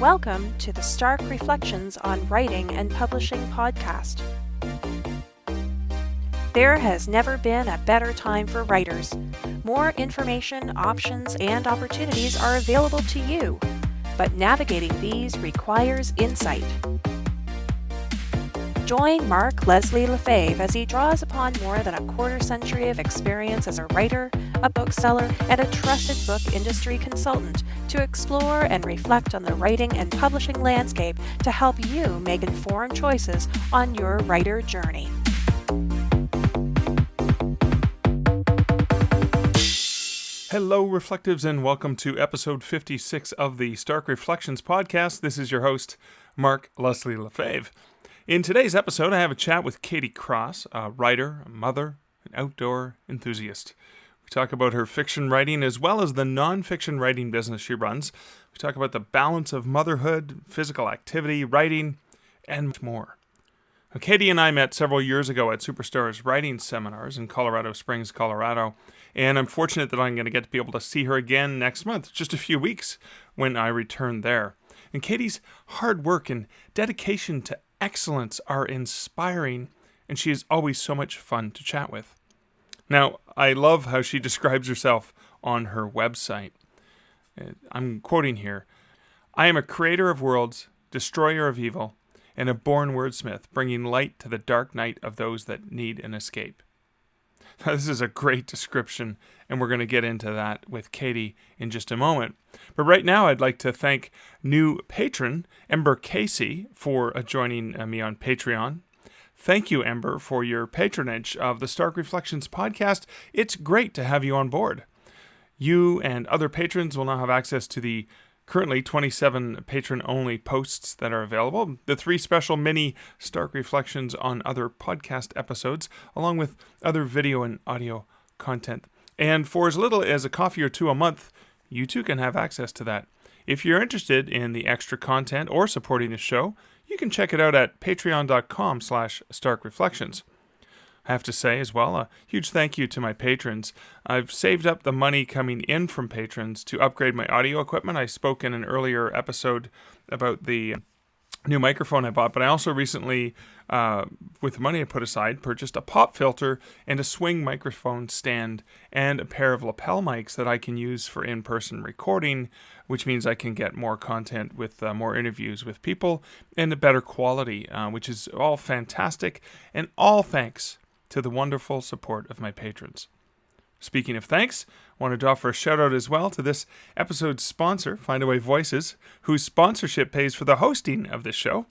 Welcome to the Stark Reflections on Writing and Publishing podcast. There has never been a better time for writers. More information, options, and opportunities are available to you, but navigating these requires insight. Join Mark Leslie Lefebvre as he draws upon more than a quarter century of experience as a writer, a bookseller, and a trusted book industry consultant to explore and reflect on the writing and publishing landscape to help you make informed choices on your writer journey. Hello, Reflectives, and welcome to episode 56 of the Stark Reflections podcast. This is your host, Mark Leslie Lefebvre. In today's episode, I have a chat with Katie Cross, a writer, a mother, an outdoor enthusiast. We talk about her fiction writing as well as the nonfiction writing business she runs. We talk about the balance of motherhood, physical activity, writing, and much more. Now, Katie and I met several years ago at Superstar's writing seminars in Colorado Springs, Colorado, and I'm fortunate that I'm going to get to be able to see her again next month, just a few weeks when I return there. And Katie's hard work and dedication to excellence are inspiring, and she is always so much fun to chat with. Now, I love how she describes herself on her website. I'm quoting here, "I am a creator of worlds, destroyer of evil, and a born wordsmith, bringing light to the dark night of those that need an escape." Now, this is a great description, and we're going to get into that with Katie in just a moment. But right now, I'd like to thank new patron Ember Casey for joining me on Patreon. Thank you, Ember, for your patronage of the Stark Reflections podcast. It's great to have you on board. You and other patrons will now have access to the currently 27 patron-only posts that are available, the 3 special mini Stark Reflections on other podcast episodes, along with other video and audio content. And for as little as a coffee or 2 a month, you too can have access to that. If you're interested in the extra content or supporting the show, you can check it out at patreon.com/starkreflections. I have to say as well, a huge thank you to my patrons. I've saved up the money coming in from patrons to upgrade my audio equipment. I spoke in an earlier episode about the new microphone I bought, but I also recently, with the money I put aside, purchased a pop filter and a swing microphone stand and a pair of lapel mics that I can use for in-person recording, which means I can get more content with more interviews with people and a better quality, which is all fantastic, and all thanks to the wonderful support of my patrons. Speaking of thanks, I wanted to offer a shout out as well to this episode's sponsor, Findaway Voices, whose sponsorship pays for the hosting of this show,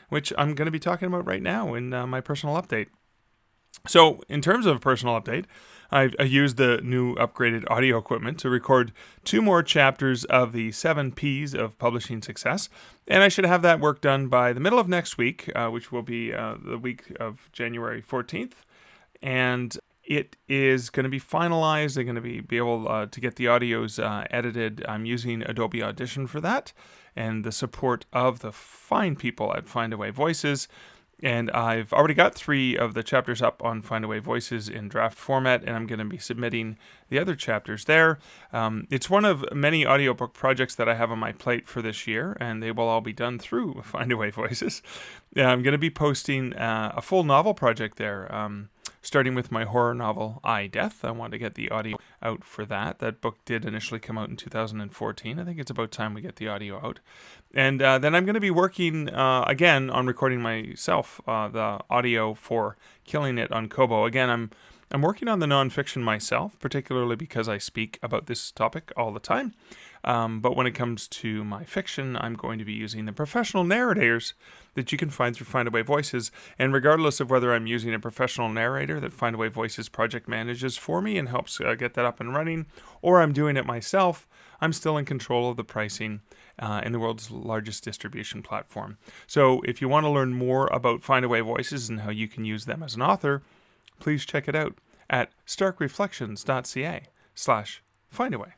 which I'm going to be talking about right now in my personal update. So, in terms of a personal update, I used the new upgraded audio equipment to record 2 more chapters of the 7 P's of publishing success, and I should have that work done by the middle of next week, which will be the week of January 14th, and it is going to be finalized. I'm going to be able to get the audios edited. I'm using Adobe Audition for that, and the support of the fine people at Findaway Voices. And I've already got 3 of the chapters up on Findaway Voices in draft format, and I'm going to be submitting the other chapters there. It's one of many audiobook projects that I have on my plate for this year, and they will all be done through Findaway Voices. I'm going to be posting a full novel project there, starting with my horror novel, I, Death. I want to get the audio out for that. That book did initially come out in 2014. I think it's about time we get the audio out. And then I'm going to be working again on recording myself the audio for Killing It on Kobo. Again, I'm working on the nonfiction myself, particularly because I speak about this topic all the time. But when it comes to my fiction, I'm going to be using the professional narrators that you can find through Findaway Voices. And regardless of whether I'm using a professional narrator that Findaway Voices project manages for me and helps get that up and running, or I'm doing it myself, I'm still in control of the pricing in the world's largest distribution platform. So if you want to learn more about Findaway Voices and how you can use them as an author, please check it out at starkreflections.ca/findaway.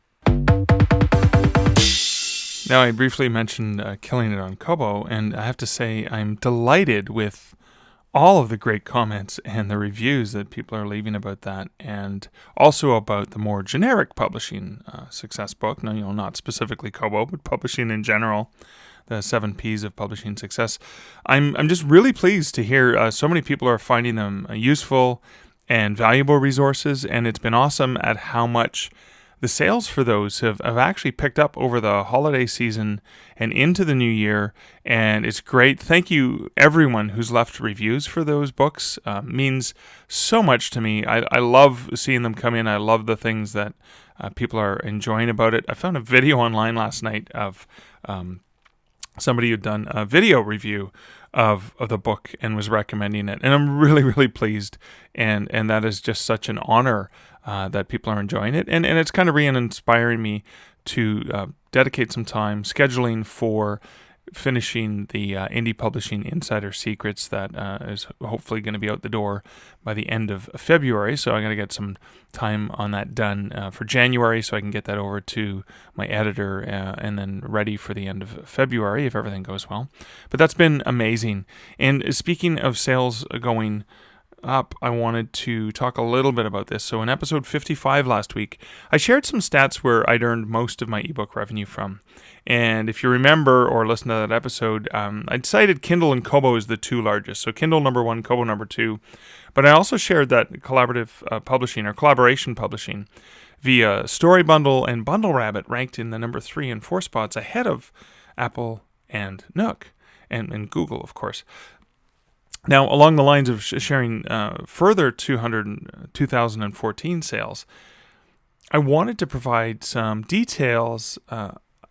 Now, I briefly mentioned Killing It on Kobo, and I have to say I'm delighted with all of the great comments and the reviews that people are leaving about that, and also about the more generic publishing success book. Now, not specifically Kobo, but publishing in general. the 7 P's of publishing success. I'm just really pleased to hear so many people are finding them useful and valuable resources, and it's been awesome at how much the sales for those have actually picked up over the holiday season and into the new year, and it's great. Thank you, everyone who's left reviews for those books. Means so much to me. I love seeing them come in. I love the things that people are enjoying about it. I found a video online last night of somebody who'd done a video review of the book and was recommending it, and I'm really, really pleased, and that is just such an honor that people are enjoying it, and it's kind of inspiring me to dedicate some time scheduling for finishing the Indie Publishing Insider Secrets that is hopefully going to be out the door by the end of February. So I'm going to get some time on that done for January so I can get that over to my editor and then ready for the end of February if everything goes well. But that's been amazing. And speaking of sales going up, I wanted to talk a little bit about this. So in episode 55 last week, I shared some stats where I'd earned most of my ebook revenue from. And if you remember or listen to that episode, I'd cited Kindle and Kobo as the 2 largest. So Kindle number 1, Kobo number 2. But I also shared that collaborative publishing or collaboration publishing via Story Bundle and Bundle Rabbit ranked in the number 3 and 4 spots ahead of Apple and Nook and Google, of course. Now, along the lines of sharing further 2014 sales, I wanted to provide some details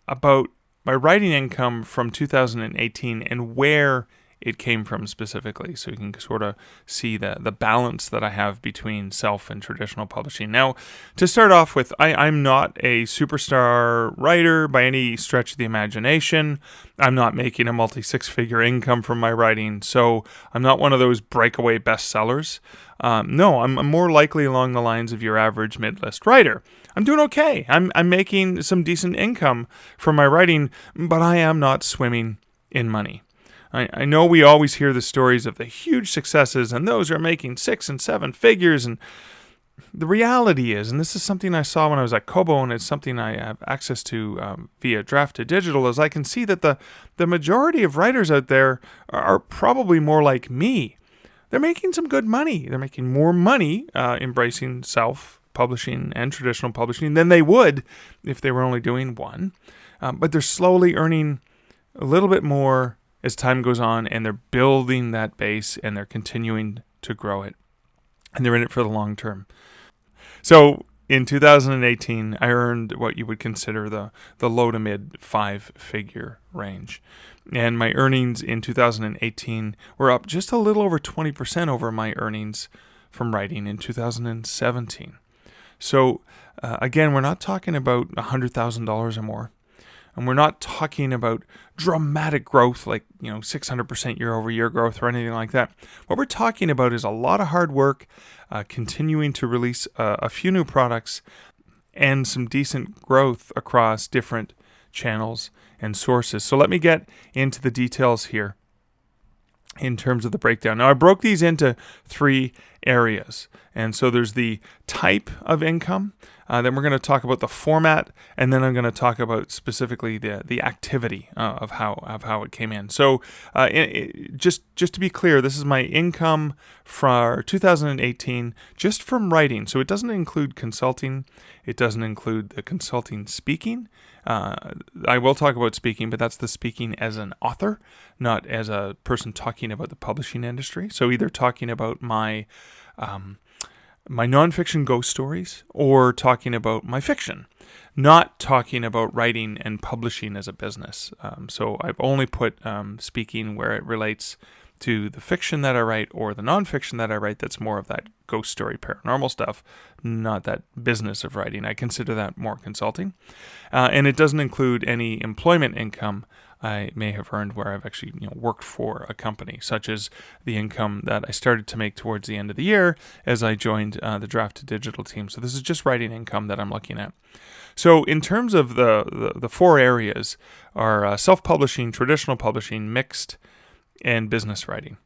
about my writing income from 2018 and where it came from specifically, so you can sort of see the balance that I have between self and traditional publishing. Now, to start off with, I'm not a superstar writer by any stretch of the imagination. I'm not making a multi-6-figure income from my writing, so I'm not one of those breakaway bestsellers. No, I'm more likely along the lines of your average mid-list writer. I'm doing okay. I'm making some decent income from my writing, but I am not swimming in money. I know we always hear the stories of the huge successes and those who are making 6 and 7 figures, and the reality is, and this is something I saw when I was at Kobo, and it's something I have access to via Draft to Digital, is I can see that the majority of writers out there are probably more like me. They're making some good money. They're making more money embracing self-publishing and traditional publishing than they would if they were only doing one. But they're slowly earning a little bit more as time goes on, and they're building that base, and they're continuing to grow it, and they're in it for the long term. So in 2018, I earned what you would consider the low to mid 5-figure range, and my earnings in 2018 were up just a little over 20% over my earnings from writing in 2017. So again, we're not talking about $100,000 or more. And we're not talking about dramatic growth like 600% year-over-year growth or anything like that. What we're talking about is a lot of hard work, continuing to release a few new products, and some decent growth across different channels and sources. So let me get into the details here in terms of the breakdown. Now, I broke these into 3 areas. And so there's the type of income, then we're going to talk about the format, and then I'm going to talk about specifically the activity of how it came in. So just to be clear, this is my income for 2018 just from writing. So it doesn't include consulting. It doesn't include the consulting speaking. I will talk about speaking, but that's the speaking as an author, not as a person talking about the publishing industry. So either talking about my nonfiction ghost stories or talking about my fiction, not talking about writing and publishing as a business. So I've only put speaking where it relates to the fiction that I write or the nonfiction that I write that's more of that ghost story paranormal stuff, not that business of writing. I consider that more consulting. And it doesn't include any employment income I may have earned where I've actually worked for a company, such as the income that I started to make towards the end of the year as I joined the Draft to Digital team. So this is just writing income that I'm looking at. So in terms of the 4 areas are self-publishing, traditional publishing, mixed, and business writing.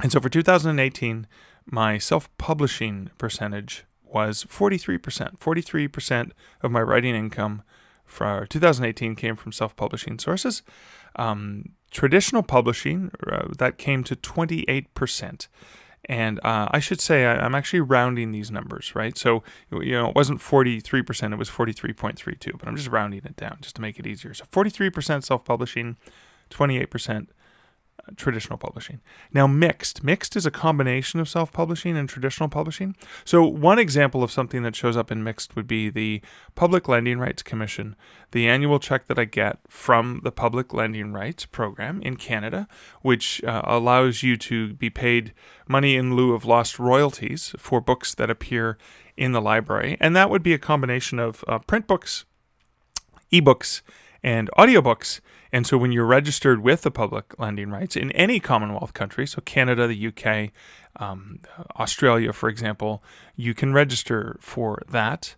And so for 2018, my self-publishing percentage was 43%. 43% of my writing income for 2018 came from self-publishing sources. Traditional publishing, that came to 28%. And I should say I'm actually rounding these numbers, right? So, it wasn't 43%, it was 43.32, but I'm just rounding it down just to make it easier. So 43% self-publishing, 28% traditional publishing. Now, mixed is a combination of self-publishing and traditional publishing. So one example of something that shows up in mixed would be the Public Lending Rights Commission, the annual check that I get from the Public Lending Rights Program in Canada, which allows you to be paid money in lieu of lost royalties for books that appear in the library. And that would be a combination of print books, ebooks, and audiobooks. And so when you're registered with the public lending rights in any Commonwealth country, so Canada, the UK, Australia, for example, you can register for that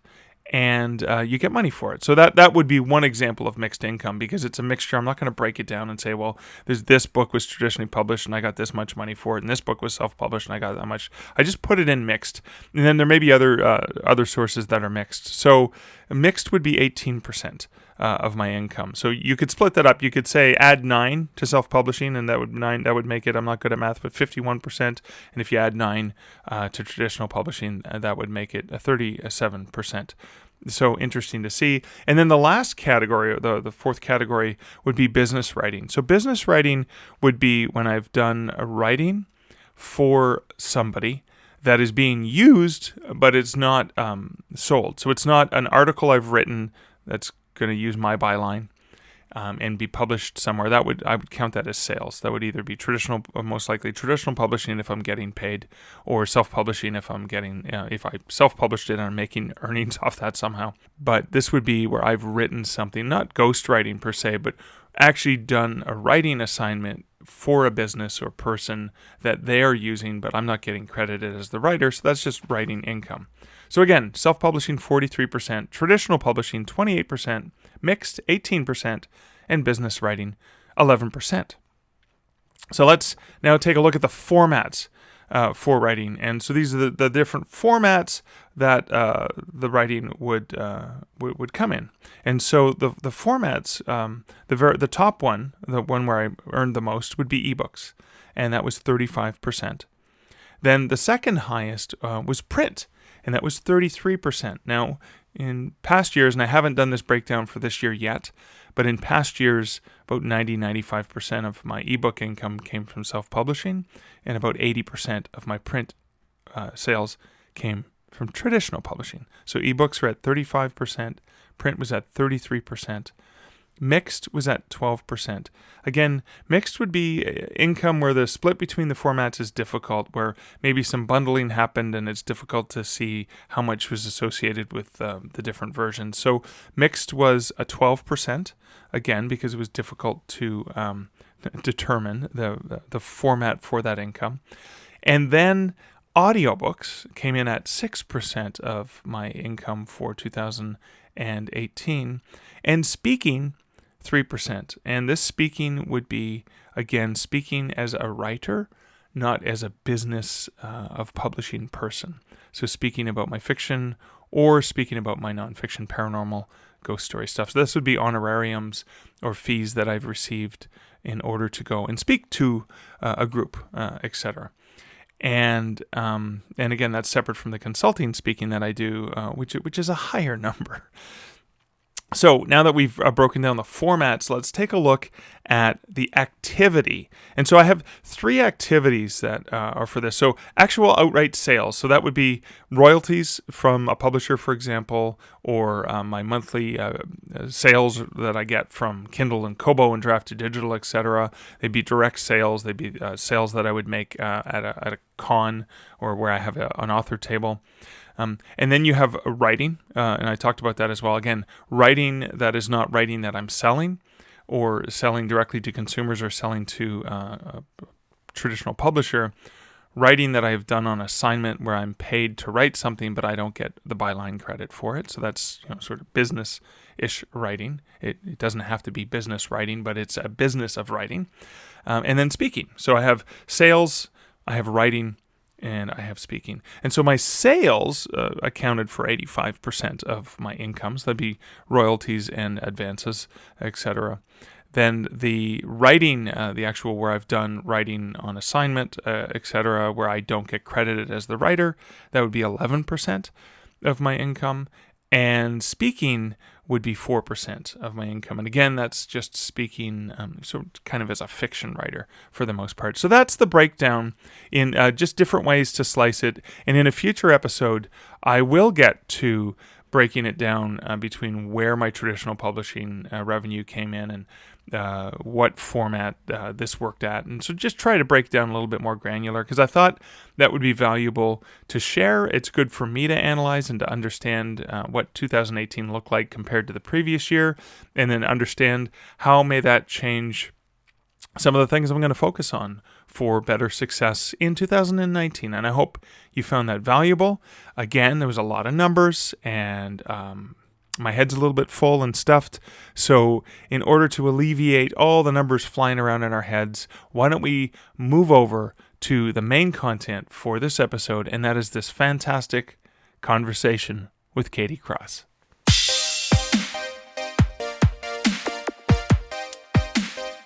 and you get money for it. So that would be one example of mixed income, because it's a mixture. I'm not going to break it down and say, well, this book was traditionally published and I got this much money for it, and this book was self-published and I got that much. I just put it in mixed. And then there may be other sources that are mixed. So mixed would be 18%. Of my income. So you could split that up. You could say add 9 to self-publishing, and that would make it, I'm not good at math, but 51%. And if you add 9 to traditional publishing, that would make it 37%. So interesting to see. And then the last category, the fourth category, would be business writing. So business writing would be when I've done a writing for somebody that is being used, but it's not sold. So it's not an article I've written that's going to use my byline and be published somewhere. I would count that as sales. That would either be traditional, most likely traditional publishing if I'm getting paid, or self-publishing if I'm getting, if I self-published it and I'm making earnings off that somehow. But this would be where I've written something, not ghostwriting per se, but actually done a writing assignment for a business or person that they are using, but I'm not getting credited as the writer. So that's just writing income. So again, self-publishing 43%, traditional publishing 28%, mixed 18%, and business writing 11%. So let's now take a look at the formats for writing. And so these are the different formats that the writing would come in. And so the formats, the top one, the one where I earned the most, would be ebooks, and that was 35%. Then the second highest was print, and that was 33%. Now, in past years, and I haven't done this breakdown for this year yet, but in past years, about 95% of my ebook income came from self-publishing, and about 80% of my print sales came from traditional publishing. So ebooks were at 35%, print was at 33%, mixed was at 12%. Again, mixed would be income where the split between the formats is difficult, where maybe some bundling happened and it's difficult to see how much was associated with the different versions. So mixed was a 12%, again, because it was difficult to determine the format for that income. And then audiobooks came in at 6% of my income for 2018. And speaking, 3%. And this speaking would be, again, speaking as a writer, not as a business of publishing person. So speaking about my fiction or speaking about my nonfiction, paranormal, ghost story stuff. So this would be honorariums or fees that I've received in order to go and speak to a group, etc. And again, that's separate from the consulting speaking that I do, which is a higher number. So now that we've broken down the formats, let's take a look at the activity. And so I have 3 activities that are for this. So actual outright sales. So that would be royalties from a publisher, for example, or my monthly sales that I get from Kindle and Kobo and Draft to Digital, etc. They'd be direct sales. They'd be sales that I would make at a con or where I have an author table. And then you have writing, and I talked about that as well. Again, writing that is not writing that I'm selling or selling directly to consumers or selling to a traditional publisher. Writing that I've done on assignment where I'm paid to write something, but I don't get the byline credit for it. So that's sort of business-ish writing. It doesn't have to be business writing, but it's a business of writing. And then speaking. So I have sales, I have writing, and I have speaking. And so my sales accounted for 85% of my income. So that'd be royalties and advances, etc. Then the writing, the actual where I've done writing on assignment, etc., where I don't get credited as the writer, that would be 11% of my income. And speaking would be 4% of my income. And again, that's just speaking so kind of as a fiction writer for the most part. So that's the breakdown in just different ways to slice it. And in a future episode, I will get to breaking it down between where my traditional publishing revenue came in and what format this worked at. And so just try to break down a little bit more granular because I thought that would be valuable to share. It's good for me to analyze and to understand what 2018 looked like compared to the previous year, and then understand how may that change some of the things I'm going to focus on for better success in 2019. And I hope you found that valuable. Again, there was a lot of numbers and my head's a little bit full and stuffed. So in order to alleviate all the numbers flying around in our heads, why don't we move over to the main content for this episode, and that is this fantastic conversation with Katie Cross.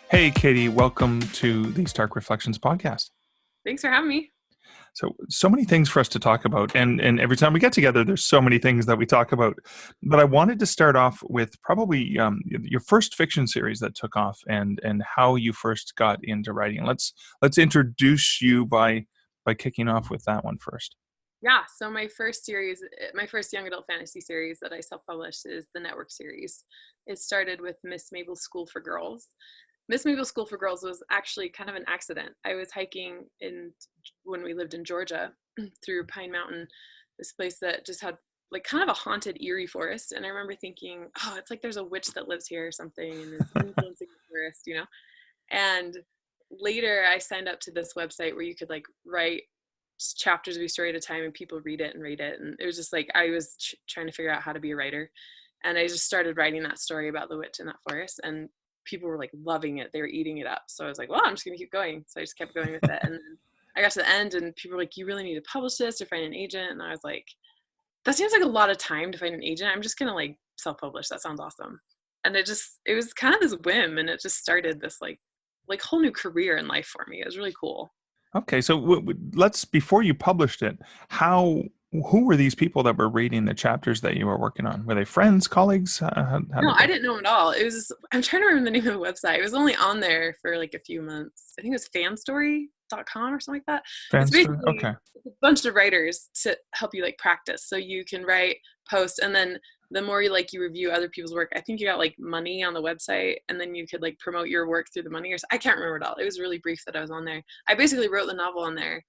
Hey, Katie, welcome to the Stark Reflections podcast. Thanks for having me. So many things for us to talk about. And every time we get together, there's so many things that we talk about. But I wanted to start off with probably your first fiction series that took off and how you first got into writing. Let's introduce you by kicking off with that one first. Yeah, so my first young adult fantasy series that I self-published is the Network series. It started with Miss Mabel's School for Girls. Miss Mabel's School for Girls was actually kind of an accident. I was hiking when we lived in Georgia through Pine Mountain, this place that just had like kind of a haunted, eerie forest. And I remember thinking, oh, it's like there's a witch that lives here or something and is influencing the forest, you know? And later I signed up to this website where you could like write chapters of your story at a time and people read it and rate it. And it was just like, I was trying to figure out how to be a writer. And I just started writing that story about the witch in that forest. And people were like loving it. They were eating it up. So I was like, well, I'm just going to keep going. So I just kept going with it. And then I got to the end and people were like, you really need to publish this or find an agent. And I was like, that seems like a lot of time to find an agent. I'm just going to like self-publish. That sounds awesome. And it was kind of this whim. And it just started this like whole new career in life for me. It was really cool. Okay. So let's, before you published it, who were these people that were reading the chapters that you were working on? Were they friends, colleagues? No, I didn't know them at all. It was, I'm trying to remember the name of the website. It was only on there for like a few months. I think it was fanstory.com or something like that. It's basically okay. a bunch of writers to help you like practice. So you can write, post, and then the more you review other people's work, I think you got like money on the website, and then you could like promote your work through the money. I can't remember it all. It was really brief that I was on there. I basically wrote the novel on there.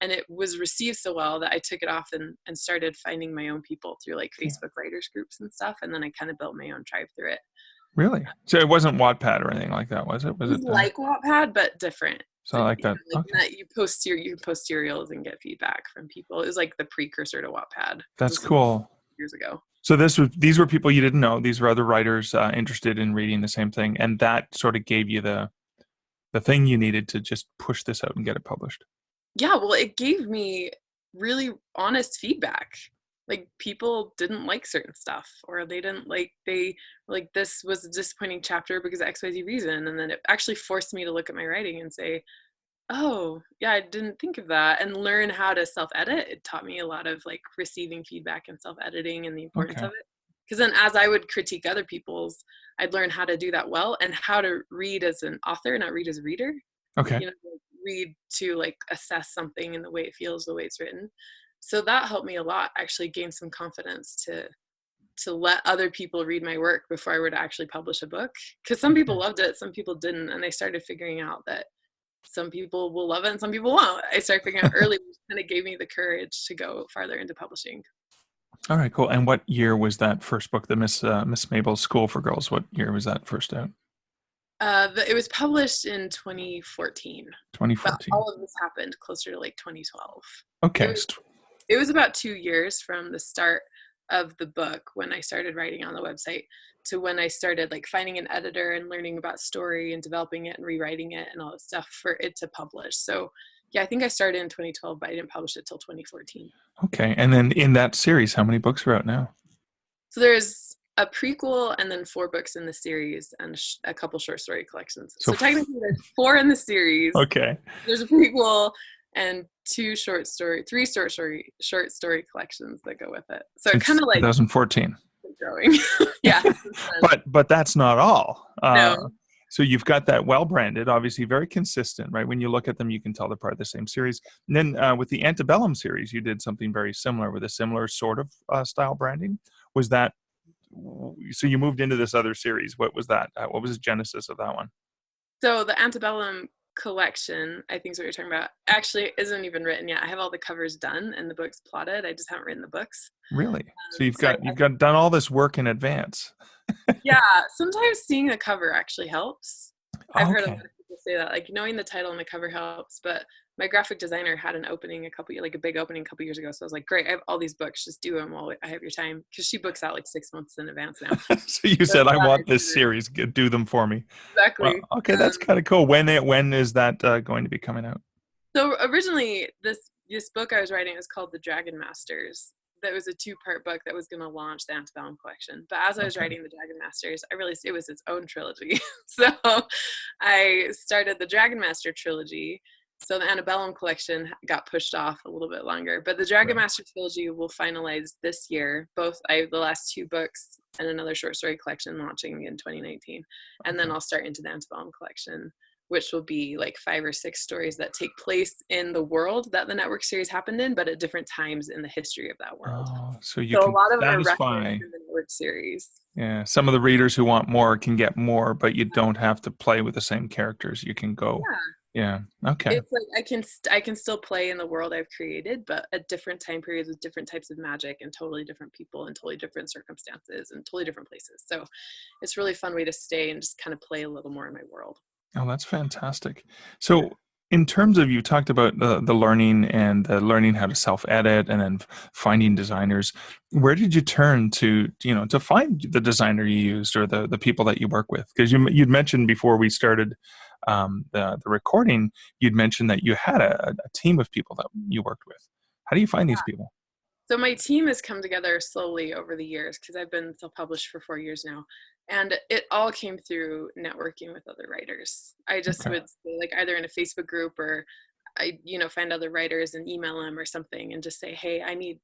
And it was received so well that I took it off and started finding my own people through like Facebook writers groups and stuff. And then I kind of built my own tribe through it. Really? So it wasn't Wattpad or anything like that, was it? Was it like Wattpad, but different. So like that. Like that you post serials and get feedback from people. It was like the precursor to Wattpad. That's cool. Years ago. So these were people you didn't know. These were other writers interested in reading the same thing. And that sort of gave you the thing you needed to just push this out and get it published. Yeah, well, it gave me really honest feedback. Like people didn't like certain stuff, or they this was a disappointing chapter because of XYZ reason. And then it actually forced me to look at my writing and say, oh, yeah, I didn't think of that, and learn how to self-edit. It taught me a lot of like receiving feedback and self-editing and the importance of it. Because then as I would critique other people's, I'd learn how to do that well and how to read as an author, not read as a reader. Okay. You know, read to like assess something in the way it feels, the way it's written. So that helped me a lot, actually gain some confidence to let other people read my work before I were to actually publish a book. Because some people loved it, some people didn't. And I started figuring out that some people will love it and some people won't. I started figuring out early, which kind of gave me the courage to go farther into publishing. All right, cool. And what year was that first book, the Miss Mabel's School for Girls? What year was that first out? It was published in 2014. 2014. But all of this happened closer to like 2012. Okay. It was about 2 years from the start of the book when I started writing on the website to when I started like finding an editor and learning about story and developing it and rewriting it and all that stuff for it to publish. So Yeah, I think I started in 2012, but I didn't publish it till 2014. Okay. And then in that series, how many books are out now? So there's a prequel and then 4 books in the series and a couple short story collections. So, So technically there's 4 in the series. okay. There's a prequel and 3 short story collections that go with it. So it Since kind of like 2014. growing. Yeah. But that's not all. No. So you've got that well-branded, obviously very consistent, right? When you look at them, you can tell they're part of the same series. And then with the Antebellum series, you did something very similar with a similar sort of style branding. Was that, so you moved into this other series. What was that? What was the genesis of that one? So the Antebellum collection, I think is what you're talking about, actually isn't even written yet. I have all the covers done and the books plotted. I just haven't written the books. Really? So you've So got done all this work in advance. yeah, sometimes seeing the cover actually helps. I've heard a lot Okay. of people say that, like knowing the title and the cover helps. But my graphic designer had an opening a big opening a couple years ago. So I was like, great, I have all these books, just do them while I have your time, because she books out like 6 months in advance now. So you So said, I glad I want did this it. series. Do them for me. Well, Exactly. okay, that's kind of cool. When is that going to be coming out? So originally, this book I was writing was called The Dragon Masters. That was a 2-part book that was going to launch the Antebellum collection. But as I was Okay. writing The Dragon Masters, I realized it was its own trilogy. So I started the Dragon Master trilogy. So the Antebellum collection got pushed off a little bit longer. But the Dragon Right. Master trilogy will finalize this year. I have the last 2 books and another short story collection launching in 2019. And then Okay. I'll start into the Antebellum collection, which will be like 5 or 6 stories that take place in the world that the network series happened in, but at different times in the history of that world. Oh, so you So a can lot of them are referenced satisfy, in the network series. yeah, some of the readers who want more can get more, but you don't have to play with the same characters. You can go, Yeah, yeah, okay. it's like I can still play in the world I've created, but at different time periods with different types of magic and totally different people and totally different circumstances and totally different places. So it's a really fun way to stay and just kind of play a little more in my world. Oh, that's fantastic. Yeah. So, in terms of, you talked about the learning and the learning how to self-edit and then finding designers. Where did you turn to find the designer you used or the people that you work with? Because you'd mentioned before we started the recording, you'd mentioned that you had a team of people that you worked with. How do you find these people? So my team has come together slowly over the years because I've been self-published for 4 years now. And it all came through networking with other writers. I just Okay. would say, like, either in a Facebook group or find other writers and email them or something and just say, hey, I need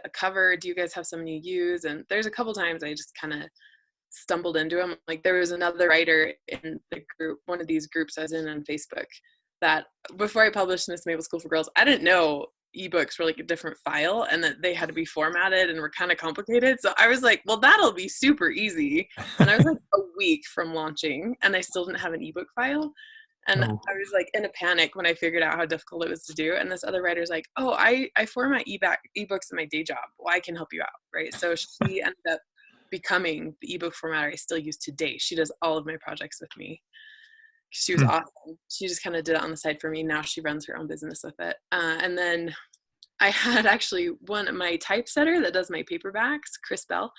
a cover. Do you guys have someone you use? And there's a couple times I just kind of stumbled into them. Like there was another writer in the group, one of these groups I was in on Facebook, that before I published Miss Mabel School for Girls, I didn't know ebooks were like a different file and that they had to be formatted and were kind of complicated. So I was like, well, that'll be super easy. And I was like a week from launching and I still didn't have an ebook file. And Oh. I was like in a panic when I figured out how difficult it was to do. And this other writer's like, oh, I format ebooks in my day job. Well, I can help you out. Right. So she ended up becoming the ebook formatter I still use today. She does all of my projects with me. She was Hmm. awesome. She just kind of did it on the side for me. Now she runs her own business with it. And then I had actually my typesetter that does my paperbacks, Chris Bell.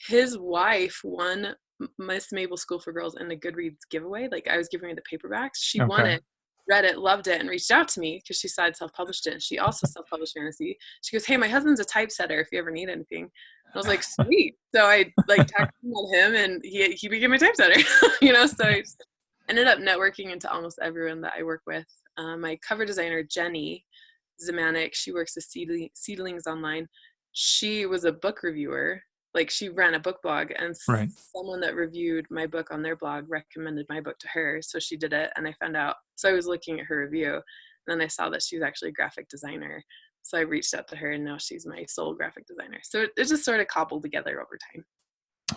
His wife won Miss Mabel School for Girls in the Goodreads giveaway. Like I was giving her the paperbacks. She won Okay. it, read it, loved it, and reached out to me because she saw I'd self-published it. She also self-published fantasy. She goes, hey, my husband's a typesetter if you ever need anything. And I was like, sweet. So I like texted him and he became my typesetter, so I just ended up networking into almost everyone that I work with. My cover designer, Jenny Zemanek, she works with Seedlings Online. She was a book reviewer. Like she ran a book blog and Right. someone that reviewed my book on their blog recommended my book to her. So she did it and I found out. So I was looking at her review and then I saw that she was actually a graphic designer. So I reached out to her and now she's my sole graphic designer. So it just sort of cobbled together over time.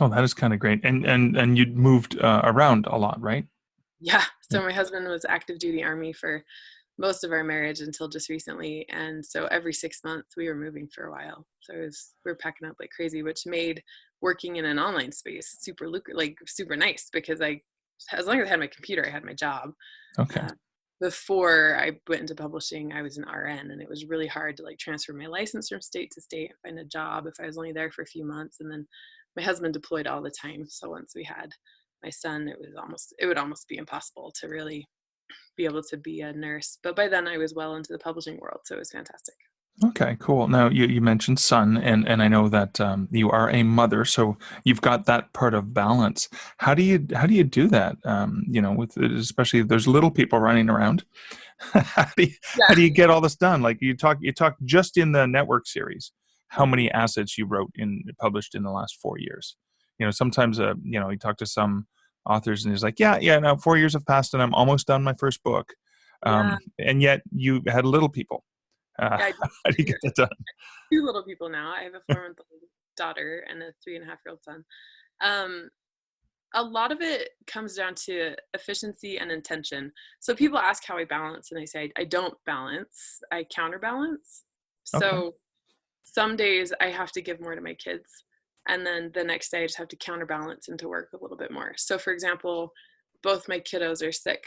Oh, that is kind of great. And you'd moved around a lot, right? Yeah. Yeah. So my husband was active duty Army for most of our marriage until just recently. And so every 6 months we were moving for a while. So we were packing up like crazy, which made working in an online space super super nice because as long as I had my computer, I had my job. Okay. Before I went into publishing, I was an RN and it was really hard to like transfer my license from state to state and find a job if I was only there for a few months. And then my husband deployed all the time. So once we had my son, it would almost be impossible to really be able to be a nurse. But by then I was well into the publishing world, so it was fantastic. Okay, cool. Now you mentioned son, and I know that you are a mother, so you've got that part of balance. How do you do that? With especially if there's little people running around. How do you get all this done? Like you talk just in the network series, how Yeah. many assets you wrote published in the last 4 years? Sometimes you talk to some authors and he's like, yeah, now 4 years have passed and I'm almost done my first book, Yeah. and yet you had little people. Yeah. I do. How do you get that done? Two little people now. I have a 4-month-old daughter and a 3.5-year-old son. Um, a lot of it comes down to efficiency and intention. So people ask how I balance, and I say I don't balance. I counterbalance. Okay. So some days I have to give more to my kids, and then the next day I just have to counterbalance into work a little bit more. So for example, both my kiddos are sick,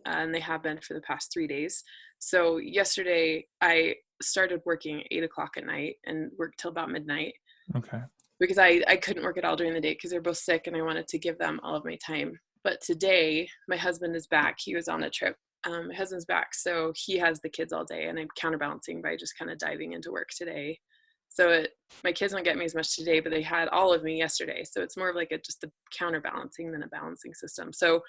and they have been for the past 3 days. So yesterday I started working at 8 o'clock at night and worked till about midnight Okay. because I couldn't work at all during the day because they're both sick and I wanted to give them all of my time. But today my husband is back. He was on a trip. My husband's back, so he has the kids all day, and I'm counterbalancing by just kind of diving into work today. So my kids don't get me as much today, but they had all of me yesterday. So it's more of like just a counterbalancing than a balancing system. So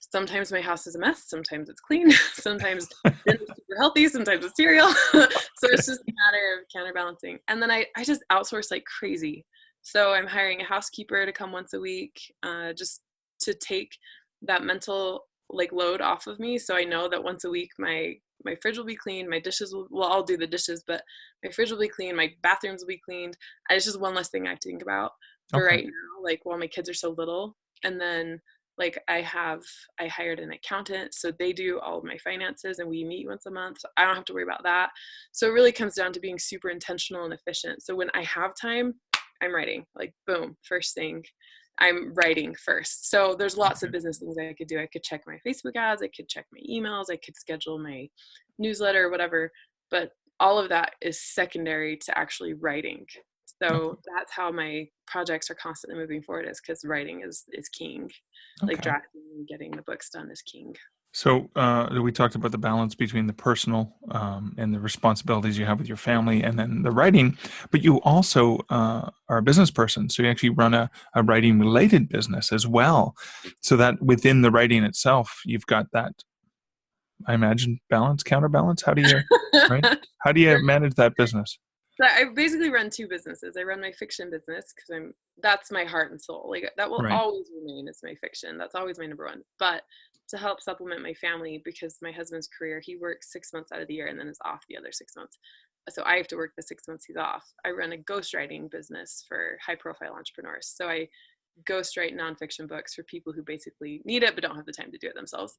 sometimes my house is a mess. Sometimes it's clean. Sometimes dinner's super healthy. Sometimes it's cereal. So it's just a matter of counterbalancing. And then I just outsource like crazy. So I'm hiring a housekeeper to come once a week, just to take that mental like load off of me. So I know that once a week my fridge will be clean, my dishes will I'll do the dishes, but my fridge will be clean, my bathrooms will be cleaned. And it's just one less thing I have to think about for Okay. right now, like while my kids are so little. And then like I hired an accountant, so they do all of my finances and we meet once a month. So I don't have to worry about that. So it really comes down to being super intentional and efficient. So when I have time, I'm writing, like boom, first thing. I'm writing first. So there's lots of business things I could do. I could check my Facebook ads, I could check my emails, I could schedule my newsletter, whatever. But all of that is secondary to actually writing. So that's how my projects are constantly moving forward, is because writing is king. Like Okay. drafting and getting the books done is king. So we talked about the balance between the personal and the responsibilities you have with your family and then the writing, but you also are a business person. So you actually run a writing related business as well. So that within the writing itself, you've got that, I imagine, balance, counterbalance. Right? How do you manage that business? So I basically run two businesses. I run my fiction business because that's my heart and soul. Like that will Right. always remain as my fiction. That's always my number one. But to help supplement my family, because my husband's career, he works 6 months out of the year and then is off the other 6 months. So I have to work the 6 months he's off. I run a ghostwriting business for high profile entrepreneurs. So I ghostwrite nonfiction books for people who basically need it but don't have the time to do it themselves.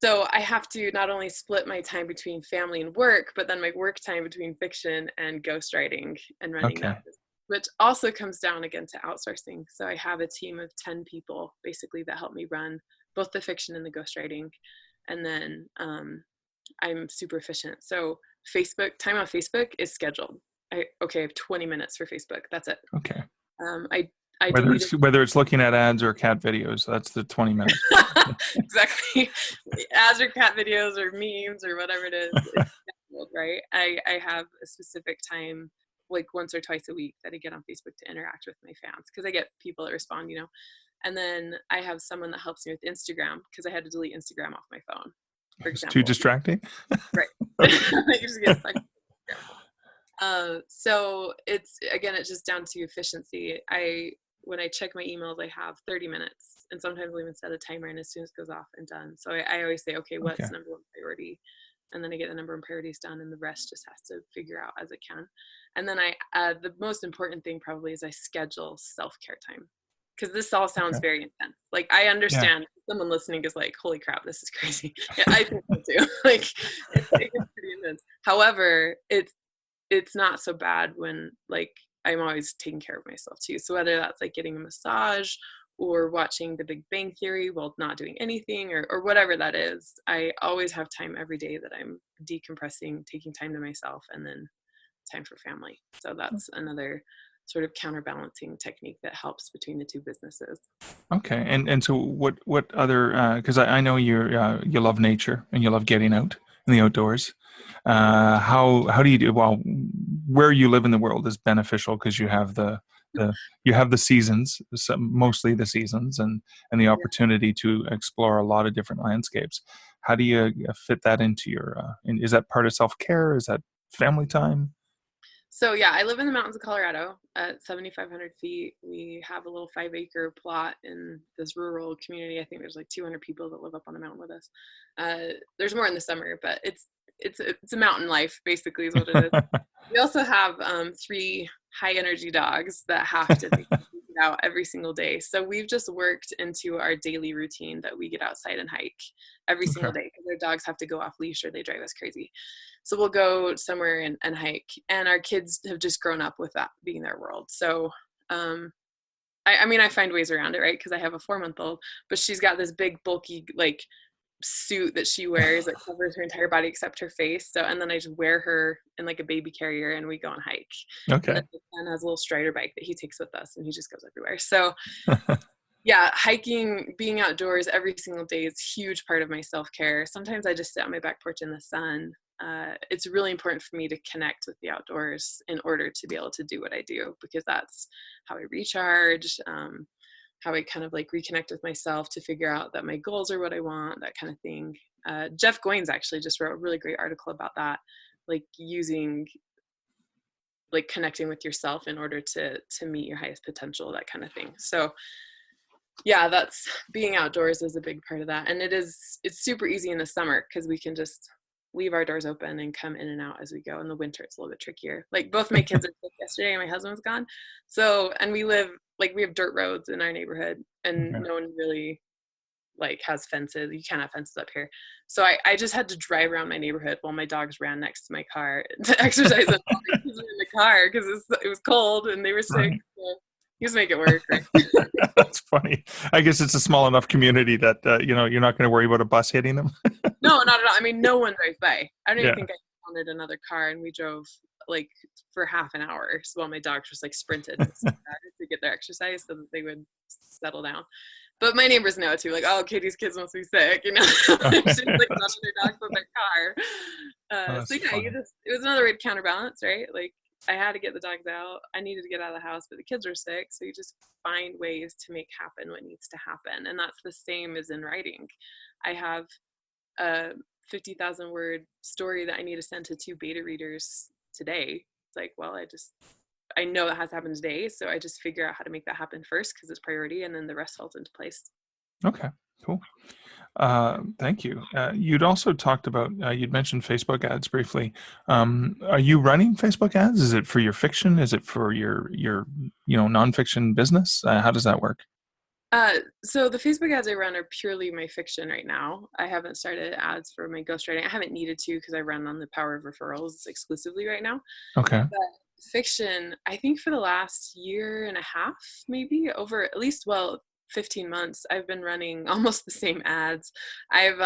So I have to not only split my time between family and work, but then my work time between fiction and ghostwriting and running Okay. that, which also comes down again to outsourcing. So I have a team of 10 people basically that help me run both the fiction and the ghostwriting. And then I'm super efficient. So time on Facebook is scheduled. I have 20 minutes for Facebook. That's it. Okay. I deleted Whether it's looking at ads or cat videos, that's the 20 minutes. exactly. Ads or cat videos or memes or whatever it is, it's scheduled, right? I have a specific time, like once or twice a week, that I get on Facebook to interact with my fans because I get people that respond, And then I have someone that helps me with Instagram because I had to delete Instagram off my phone, for It's too example. distracting. Right. You just get stuck. So it just down to efficiency. When I check my emails, I have 30 minutes, and sometimes I'll even set a timer, and as soon as it goes off, I'm done. So I always say, okay, what's Okay. number one priority? And then I get the number one priorities done, and the rest just has to figure out as it can. And then the most important thing probably is I schedule self-care time, because this all sounds Okay. very intense. Like I understand someone listening is like, holy crap, this is crazy. Yeah, I think so too. Like it's pretty intense. However, it's not so bad when like I'm always taking care of myself too. So whether that's like getting a massage or watching The Big Bang Theory while not doing anything or whatever that is, I always have time every day that I'm decompressing, taking time to myself, and then time for family. So that's another sort of counterbalancing technique that helps between the two businesses. Okay. And so what other, because I know you love nature and you love getting out in the outdoors. How do you do, well, where you live in the world is beneficial because the you have the seasons, mostly the seasons, and the Yeah. opportunity to explore a lot of different landscapes. How do you fit that into your, is that part of self-care? Is that family time? So yeah, I live in the mountains of Colorado at 7,500 feet. We have a little 5-acre plot in this rural community. I think there's like 200 people that live up on the mountain with us. There's more in the summer, but it's a mountain life basically is what it is. We also have 3 high energy dogs that have to get out every single day. So we've just worked into our daily routine that we get outside and hike every single Okay. day because our dogs have to go off leash or they drive us crazy. So we'll go somewhere and hike. And our kids have just grown up with that being their world. So I mean, I find ways around it, right? Because I have a 4-month-old, but she's got this big bulky like suit that she wears that covers her entire body except her face. So, and then I just wear her in like a baby carrier and we go on hike. And then Okay. my son has a little Strider bike that he takes with us and he just goes everywhere. So yeah, hiking, being outdoors every single day is a huge part of my self-care. Sometimes I just sit on my back porch in the sun. It's really important for me to connect with the outdoors in order to be able to do what I do, because that's how I recharge, how I kind of like reconnect with myself to figure out that my goals are what I want, that kind of thing. Jeff Goins actually just wrote a really great article about that, like using like connecting with yourself in order to meet your highest potential, that kind of thing. So yeah, that's being outdoors is a big part of that. And it's super easy in the summer because we can just leave our doors open and come in and out as we go. In the winter, it's a little bit trickier. Like both my kids are sick yesterday and my husband's gone. So, and we live, like we have dirt roads in our neighborhood and Okay. no one really like has fences. You can't have fences up here. So I just had to drive around my neighborhood while my dogs ran next to my car to exercise and all my kids were in the car because it was cold and they were sick. Right. So he was making it work, right? That's funny. I guess it's a small enough community that you're not going to worry about a bus hitting them. No, not at all. I mean, no one drives by. I don't even Yeah. think I wanted another car, and we drove like for half an hour. So while my dogs just like sprinted to get their exercise so that they would settle down. But my neighbors know too, like, oh, Katie's kids must be sick, you know. She's like That's, running their dogs with their car. So that's yeah, funny. it was another way to counterbalance, right? Like I had to get the dogs out. I needed to get out of the house, but the kids were sick. So you just find ways to make happen what needs to happen. And that's the same as in writing. I have a 50,000 word story that I need to send to 2 beta readers today. It's like, well, I know that has to happen today. So I just figure out how to make that happen first because it's priority, and then the rest falls into place. Okay, cool. Thank you. You'd also talked about, you'd mentioned Facebook ads briefly. Are you running Facebook ads? Is it for your fiction? Is it for your nonfiction business? How does that work? So the Facebook ads I run are purely my fiction right now. I haven't started ads for my ghostwriting. I haven't needed to because I run on the power of referrals exclusively right now. Okay. But fiction, I think for the last year and a half, maybe over at least, well, 15 months, I've been running almost the same ads. I've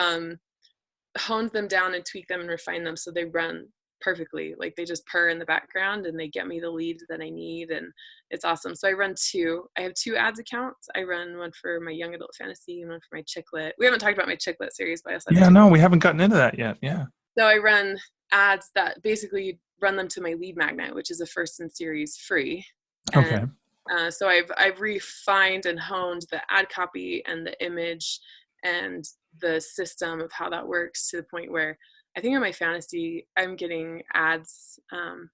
honed them down and tweaked them and refined them so they run perfectly. Like they just purr in the background and they get me the leads that I need, and it's awesome. So I have 2 ads accounts. I run one for my young adult fantasy and one for my chicklet. We haven't talked about my chicklet series, but I also have Yeah, 2 no, more. we haven't gotten into that yet. Yeah. So I run ads that basically run them to my lead magnet, which is a first in series free. And Okay. so I've refined and honed the ad copy and the image and the system of how that works to the point where I think on my fantasy I'm getting ads. I'm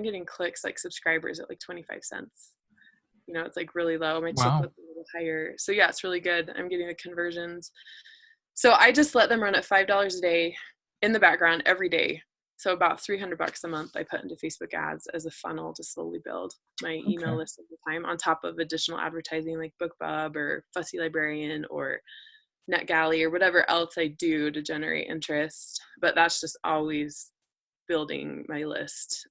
getting clicks like subscribers at like 25 cents. You know, it's like really low. My Wow. chicklet's a little higher. So yeah, it's really good. I'm getting the conversions. So I just let them run at $5 a day in the background every day. So about $300 a month I put into Facebook ads as a funnel to slowly build my email Okay. list over time, on top of additional advertising like BookBub or Fussy Librarian or NetGalley or whatever else I do to generate interest. But that's just always building my list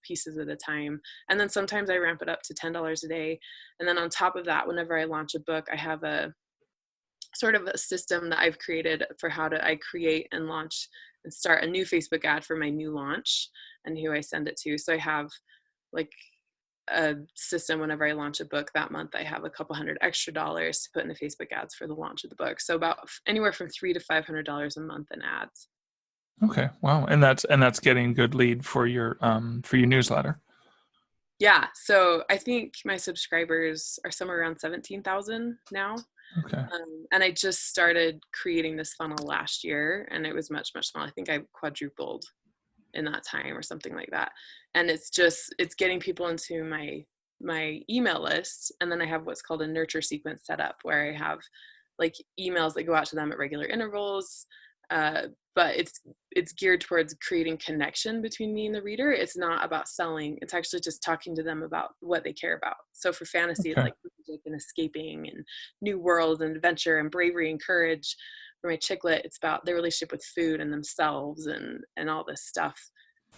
pieces at a time. And then sometimes I ramp it up to $10 a day. And then on top of that, whenever I launch a book, I have a sort of a system that I've created for how to I create and launch and start a new Facebook ad for my new launch and who I send it to. So I have like a system whenever I launch a book that month. I have a couple $100 extra to put in the Facebook ads for the launch of the book. So about anywhere from $300 to $500 a month in ads. Okay. Wow. And that's getting good lead for your newsletter. Yeah. So I think my subscribers are somewhere around 17,000 now. Okay. And I just started creating this funnel last year, and it was much, much smaller. I think I quadrupled in that time or something like that. And it's getting people into my email list. And then I have what's called a nurture sequence set up, where I have like emails that go out to them at regular intervals. But it's geared towards creating connection between me and the reader. It's not about selling. It's actually just talking to them about what they care about. So for fantasy, it's Okay. like magic and escaping and new worlds and adventure and bravery and courage. For my chick lit, it's about their relationship with food and themselves and all this stuff.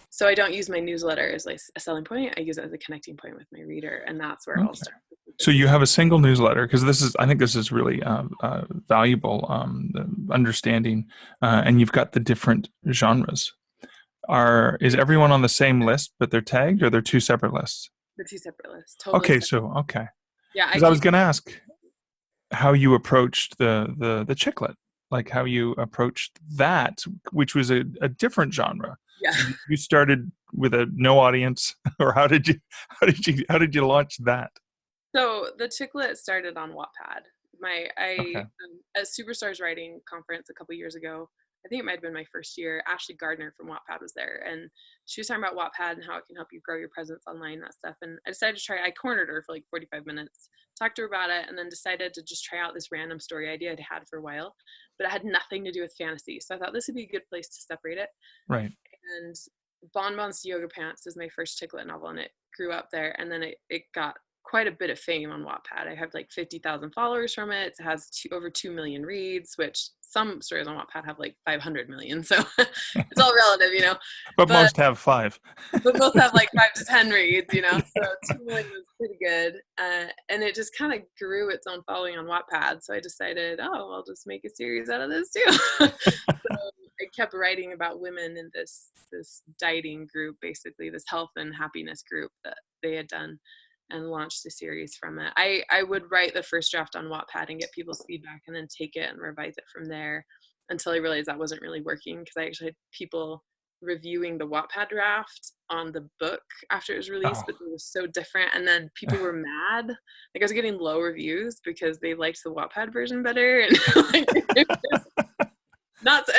So I don't use my newsletter as like a selling point. I use it as a connecting point with my reader, and that's where I'll Okay. start. So you have a single newsletter, because I think this is really valuable understanding, and you've got the different genres. Is everyone on the same list, but they're tagged, or they're two separate lists? The two separate lists, totally Okay, separate. okay. Yeah, Because I was going to ask how you approached the chicklet, like how you approached that, which was a different genre. Yeah. So you started with a no audience, or how did you launch that? So the chicklet started on Wattpad. Okay. At Superstars Writing Conference a couple years ago, I think it might have been my first year, Ashley Gardner from Wattpad was there, and she was talking about Wattpad and how it can help you grow your presence online, that stuff. And I decided to try. I cornered her for like 45 minutes, talked to her about it, and then decided to just try out this random story idea I'd had for a while, but it had nothing to do with fantasy. So I thought this would be a good place to separate it. Right. And Bonbon's Yoga Pants is my first chicklet novel, and it grew up there, and then it got quite a bit of fame on Wattpad. I have like 50,000 followers from it. It has over 2 million reads, which some stories on Wattpad have like 500 million. So it's all relative, you know. But most have 5. But most have like 5 to 10 reads, you know. So 2 million was pretty good. And it just kind of grew its own following on Wattpad. So I decided, oh, I'll just make a series out of this too. So I kept writing about women in this dieting group, basically this health and happiness group that they had done, and launched the series from it. I would write the first draft on Wattpad and get people's feedback and then take it and revise it from there, until I realized that wasn't really working, because I actually had people reviewing the Wattpad draft on the book after it was released, but it was so different. And then people were mad. Like I was getting low reviews because they liked the Wattpad version better. And like,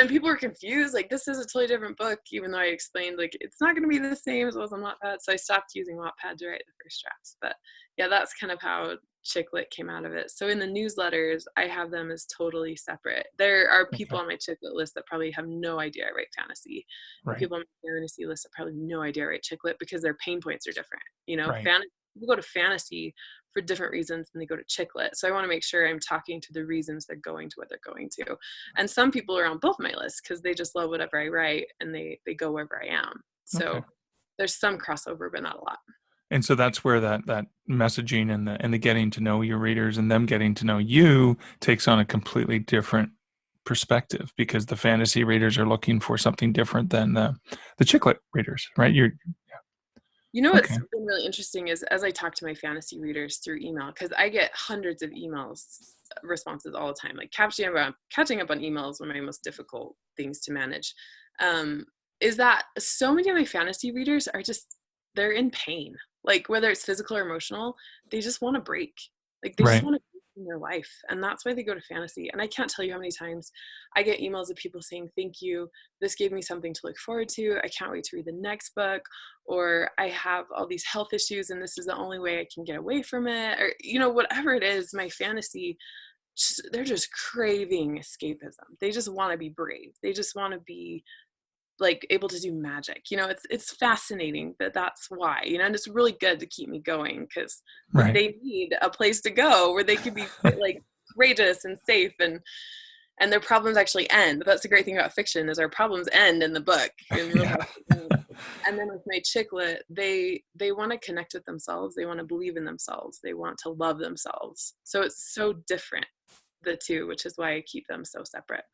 and people were confused, like this is a totally different book, even though I explained like it's not going to be the same as it was on Wattpad. So I stopped using Wattpad to write the first drafts. But yeah, that's kind of how chicklet came out of it. So in the newsletters, I have them as totally separate. There are people on my chicklet list that probably have no idea I write fantasy. Right. And people on my fantasy list that probably have no idea I write chicklet, because their pain points are different. You know, Right. people go to fantasy for different reasons than they go to chicklet. So I want to make sure I'm talking to the reasons they're going to what they're going to. And some people are on both my lists because they just love whatever I write, and they go wherever I am. So there's some crossover, but not a lot. And so that's where that messaging and the getting to know your readers and them getting to know you takes on a completely different perspective, because the fantasy readers are looking for something different than the chicklet readers, right? You know what's been really interesting is, as I talk to my fantasy readers through email, because I get hundreds of emails responses all the time, like catching up on emails, one of my most difficult things to manage, is that so many of my fantasy readers are they're in pain, like whether it's physical or emotional. They just want a break, like they just want to break in their life, and that's why they go to fantasy. And I can't tell you how many times I get emails of people saying, thank you, this gave me something to look forward to, I can't wait to read the next book, or I have all these health issues and this is the only way I can get away from it, or you know, whatever it is. My fantasy, they're just craving escapism. They just want to be brave. They just want to be like able to do magic. You know, it's fascinating that's why, you know, and it's really good to keep me going, because they need a place to go where they can be like courageous and safe, and their problems actually end. That's the great thing about fiction, is our problems end in the book. And then with my chicklet, they want to connect with themselves. They want to believe in themselves. They want to love themselves. So it's so different, the two, which is why I keep them so separate.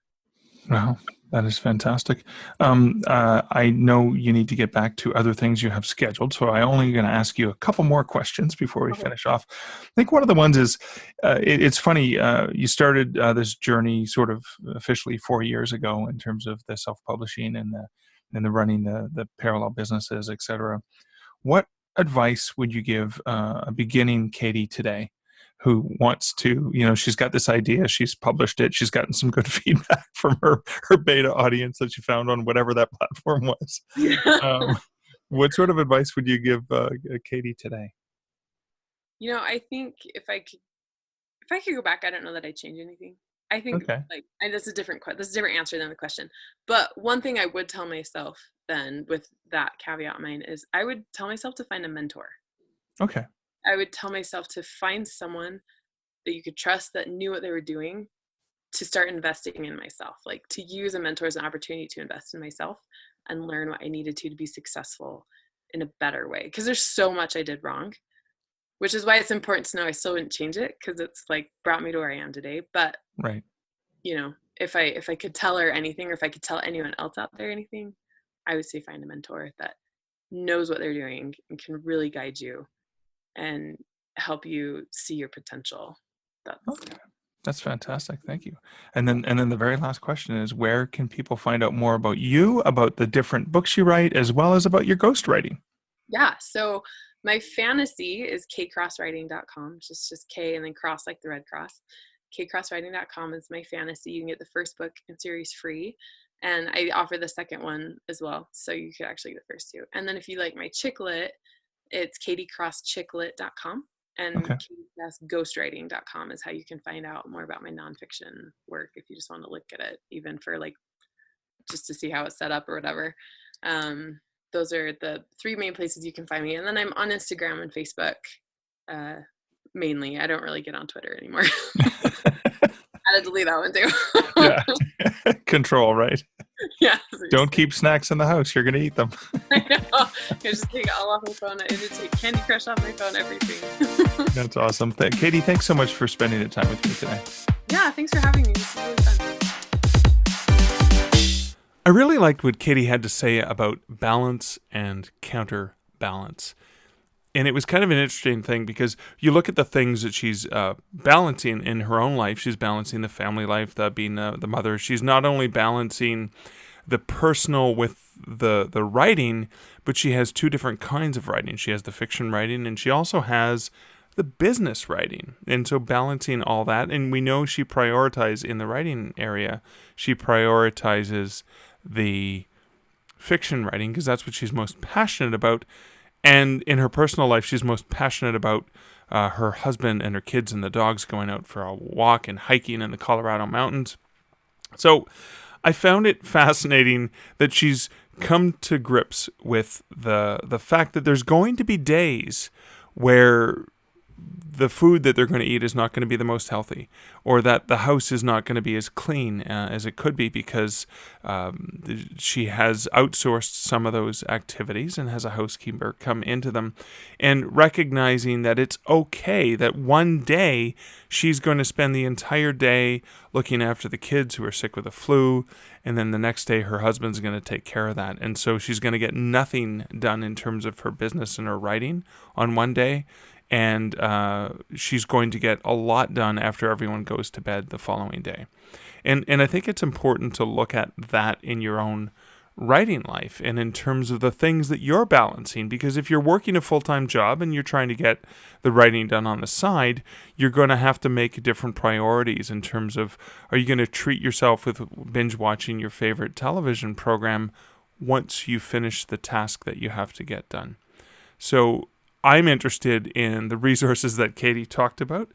Wow, that is fantastic. I know you need to get back to other things you have scheduled, so I'm only going to ask you a couple more questions before we Okay. finish off. I think one of the ones is, it's funny, you started this journey sort of officially 4 years ago in terms of the self-publishing and the running the parallel businesses, etc. What advice would you give a beginning Katie today who wants to, she's got this idea, she's published it, she's gotten some good feedback from her beta audience that she found on whatever that platform was. Yeah. Um, what sort of advice would you give Katie today? I think if I could go back, I don't know that I'd change anything. I think Okay. and this is this is a different answer than the question. But one thing I would tell myself then, with that caveat in mind, is I would tell myself to find a mentor. Okay. I would tell myself to find someone that you could trust that knew what they were doing, to start investing in myself, like to use a mentor as an opportunity to invest in myself and learn what I needed to be successful in a better way. Because there's so much I did wrong, which is why it's important to know I still wouldn't change it, because it's like brought me to where I am today. But Right. if I could tell her anything, or if I could tell anyone else out there anything, I would say find a mentor that knows what they're doing and can really guide you and help you see your potential. Okay. That's fantastic. Thank you. And then the very last question is, where can people find out more about you, about the different books you write, as well as about your ghostwriting? Yeah. So my fantasy is kcrosswriting.com. Just K and then cross like the Red Cross. kcrosswriting.com is my fantasy. You can get the first book in series free. And I offer the second one as well. So you could actually get the first two. And then if you like my chick lit, it's katiecrosschicklit.com. And Okay. katiecrossghostwriting.com is how you can find out more about my nonfiction work if you just want to look at it, even for like just to see how it's set up or whatever. Those are the three main places you can find me. And then I'm on Instagram and Facebook, mainly. I don't really get on Twitter anymore. I had to delete that one too. Yeah. Control, right? Yeah. Don't keep snacks in the house. You're going to eat them. I know. I just take it all off my phone. I just take Candy Crush off my phone, everything. That's awesome. Katie, thanks so much for spending the time with me today. Yeah, thanks for having me. This was really fun. I really liked what Katie had to say about balance and counterbalance. And it was kind of an interesting thing because you look at the things that she's balancing in her own life. She's balancing the family life, being the mother. She's not only balancing the personal with the writing, but she has two different kinds of writing. She has the fiction writing, and she also has the business writing. And so balancing all that, and we know she prioritizes in the writing area, she prioritizes the fiction writing because that's what she's most passionate about. And in her personal life, she's most passionate about her husband and her kids and the dogs going out for a walk and hiking in the Colorado mountains. So I found it fascinating that she's come to grips with the fact that there's going to be days where the food that they're going to eat is not going to be the most healthy, or that the house is not going to be as clean as it could be because she has outsourced some of those activities and has a housekeeper come into them, and recognizing that it's okay that one day she's going to spend the entire day looking after the kids who are sick with the flu, and then the next day her husband's going to take care of that. And so she's going to get nothing done in terms of her business and her writing on one day, and she's going to get a lot done after everyone goes to bed the following day. And I think it's important to look at that in your own writing life and in terms of the things that you're balancing, because if you're working a full-time job and you're trying to get the writing done on the side, you're going to have to make different priorities in terms of, are you going to treat yourself with binge watching your favorite television program once you finish the task that you have to get done? So I'm interested in the resources that Katie talked about,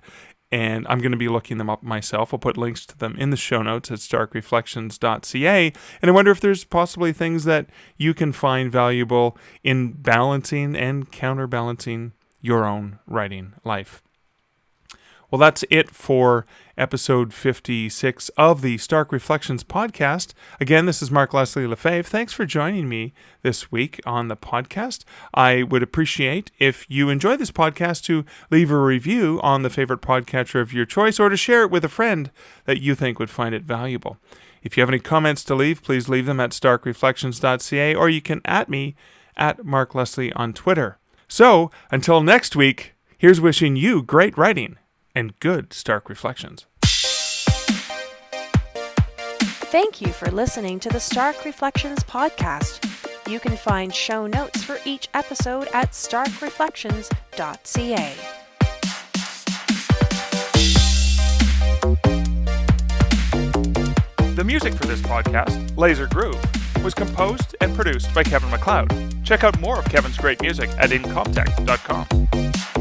and I'm going to be looking them up myself. I'll put links to them in the show notes at starkreflections.ca, and I wonder if there's possibly things that you can find valuable in balancing and counterbalancing your own writing life. Well, that's it for episode 56 of the Stark Reflections podcast. Again, this is Mark Leslie Lefebvre. Thanks for joining me this week on the podcast. I would appreciate if you enjoy this podcast to leave a review on the favorite podcatcher of your choice or to share it with a friend that you think would find it valuable. If you have any comments to leave, please leave them at starkreflections.ca or you can @me at Mark Leslie on Twitter. So, until next week, here's wishing you great writing and good Stark Reflections. Thank you for listening to the Stark Reflections podcast. You can find show notes for each episode at starkreflections.ca. The music for this podcast, Laser Groove, was composed and produced by Kevin MacLeod. Check out more of Kevin's great music at incomptech.com.